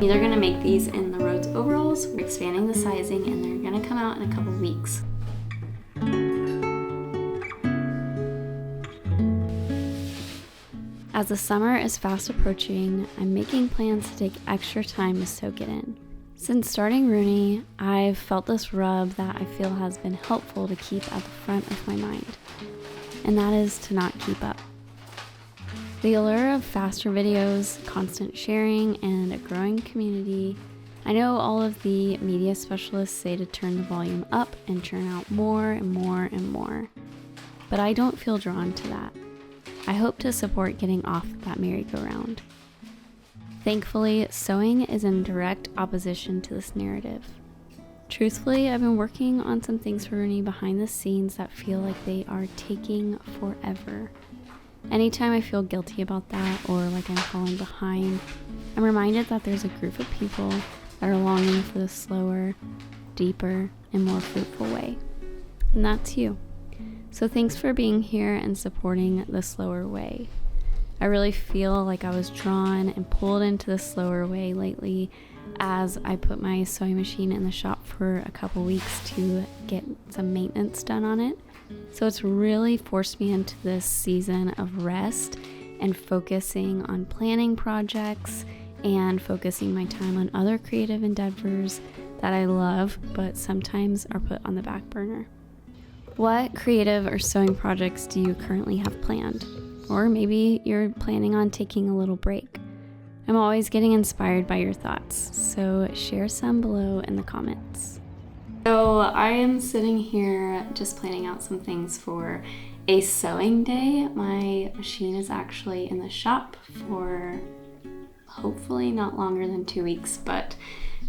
Either gonna make these in the Rhodes overalls, we're expanding the sizing, and they're gonna come out in a couple weeks. As the summer is fast approaching, I'm making plans to take extra time to soak it in. Since starting Runi, I've felt this rub that I feel has been helpful to keep at the front of my mind, and that is to not keep up. The allure of faster videos, constant sharing, and a growing community. I know all of the media specialists say to turn the volume up and churn out more and more and more, but I don't feel drawn to that. I hope to support getting off that merry-go-round. Thankfully, sewing is in direct opposition to this narrative. Truthfully, I've been working on some things for Runi behind the scenes that feel like they are taking forever. Anytime I feel guilty about that or like I'm falling behind, I'm reminded that there's a group of people that are longing for the slower, deeper, and more fruitful way. And that's you. So thanks for being here and supporting the slower way. I really feel like I was drawn and pulled into the slower way lately as I put my sewing machine in the shop for a couple weeks to get some maintenance done on it. So it's really forced me into this season of rest and focusing on planning projects and focusing my time on other creative endeavors that I love but sometimes are put on the back burner. What creative or sewing projects do you currently have planned? Or maybe you're planning on taking a little break. I'm always getting inspired by your thoughts, so share some below in the comments. So I am sitting here just planning out some things for a sewing day. My machine is actually in the shop for hopefully not longer than 2 weeks, but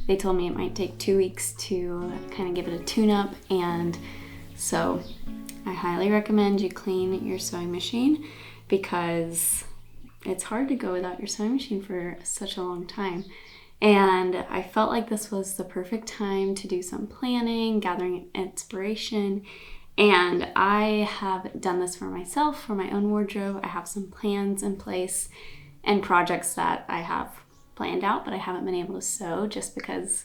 they told me it might take 2 weeks to kind of give it a tune-up, and so I highly recommend you clean your sewing machine because it's hard to go without your sewing machine for such a long time. And I felt like this was the perfect time to do some planning, gathering inspiration. And I have done this for myself, for my own wardrobe. I have some plans in place and projects that I have planned out, but I haven't been able to sew just because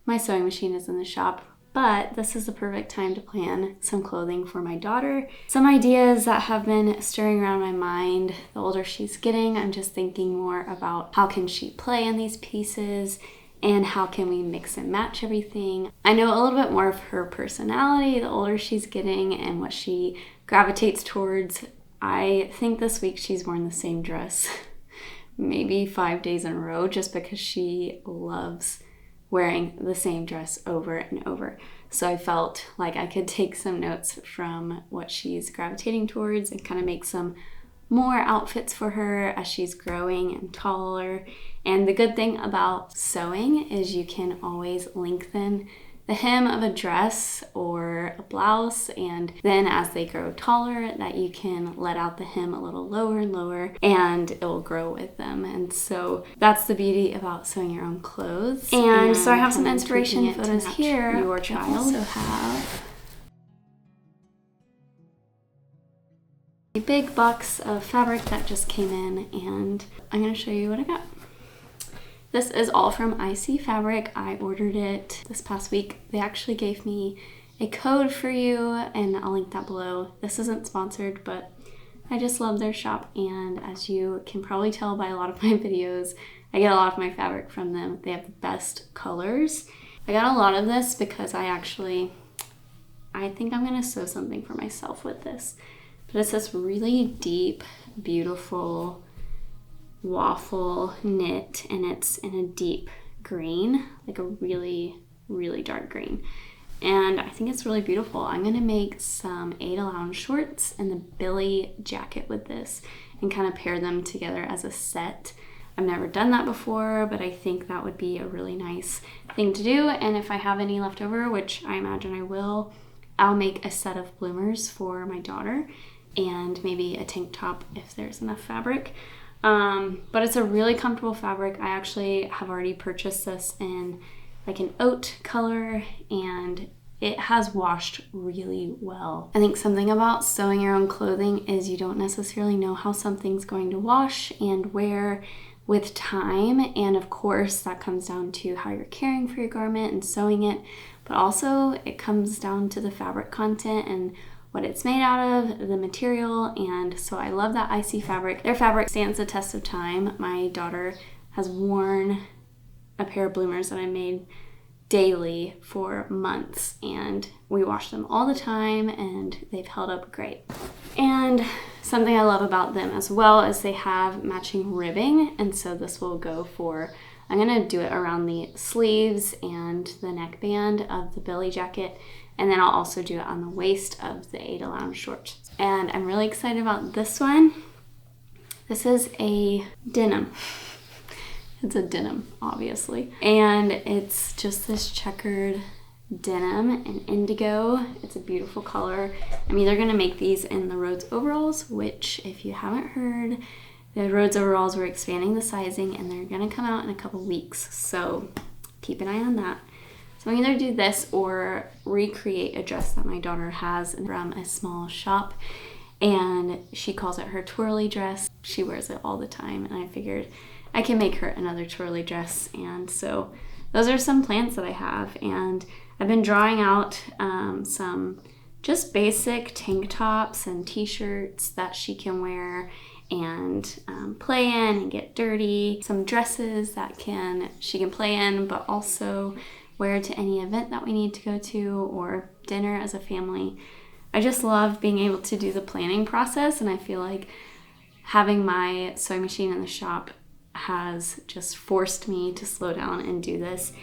my sewing machine is in the shop. But this is the perfect time to plan some clothing for my daughter. Some ideas that have been stirring around my mind. The older she's getting, I'm just thinking more about how can she play in these pieces and how can we mix and match everything. I know a little bit more of her personality the older she's getting and what she gravitates towards. I think this week she's worn the same dress maybe 5 days in a row just because she loves wearing the same dress over and over. So I felt like I could take some notes from what she's gravitating towards and kind of make some more outfits for her as she's growing and taller. And the good thing about sewing is you can always lengthen the hem of a dress or a blouse, and then as they grow taller that you can let out the hem a little lower and lower and it will grow with them. And so that's the beauty about sewing your own clothes. And so I have some inspiration photos here. Your child also have a big box of fabric that just came in, and I'm going to show you what I got. This is all from IC Fabric. I ordered it this past week. They actually gave me a code for you, and I'll link that below. This isn't sponsored, but I just love their shop, and as you can probably tell by a lot of my videos, I get a lot of my fabric from them. They have the best colors. I got a lot of this because I think I'm gonna sew something for myself with this. But it's this really deep, beautiful waffle knit, and it's in a deep green, like a really, really dark green. And I think it's really beautiful. I'm gonna make some Ada Lounge shorts and the Billy jacket with this and kind of pair them together as a set. I've never done that before, but I think that would be a really nice thing to do. And if I have any left over, which I imagine I will, I'll make a set of bloomers for my daughter and maybe a tank top if there's enough fabric. But it's a really comfortable fabric. I actually have already purchased this in like an oat color, and it has washed really well. I think something about sewing your own clothing is you don't necessarily know how something's going to wash and wear. with time, and of course that comes down to how you're caring for your garment and sewing it, but also it comes down to the fabric content and what it's made out of, the material. And so I love that IC fabric. Their fabric stands the test of time. My daughter has worn a pair of bloomers that I made daily for months, and we wash them all the time and they've held up great. And something I love about them as well is they have matching ribbing, and so this will go for, I'm gonna do it around the sleeves and the neckband of the Billy jacket, and then I'll also do it on the waist of the Ada Lounge shorts. And I'm really excited about this one. This is a denim. It's a denim, obviously. And it's just this checkered denim in indigo. It's a beautiful color. I'm either gonna make these in the Rhodes overalls, which if you haven't heard, the Rhodes overalls, we're expanding the sizing and they're gonna come out in a couple weeks. So keep an eye on that. So I'm either do this or recreate a dress that my daughter has from a small shop, and she calls it her twirly dress. She wears it all the time, and I figured I can make her another twirly dress. And so those are some plans that I have, and I've been drawing out some just basic tank tops and t-shirts that she can wear and play in and get dirty. Some dresses that she can play in, but also wear to any event that we need to go to or dinner as a family. I just love being able to do the planning process, and I feel like having my sewing machine in the shop has just forced me to slow down and do this.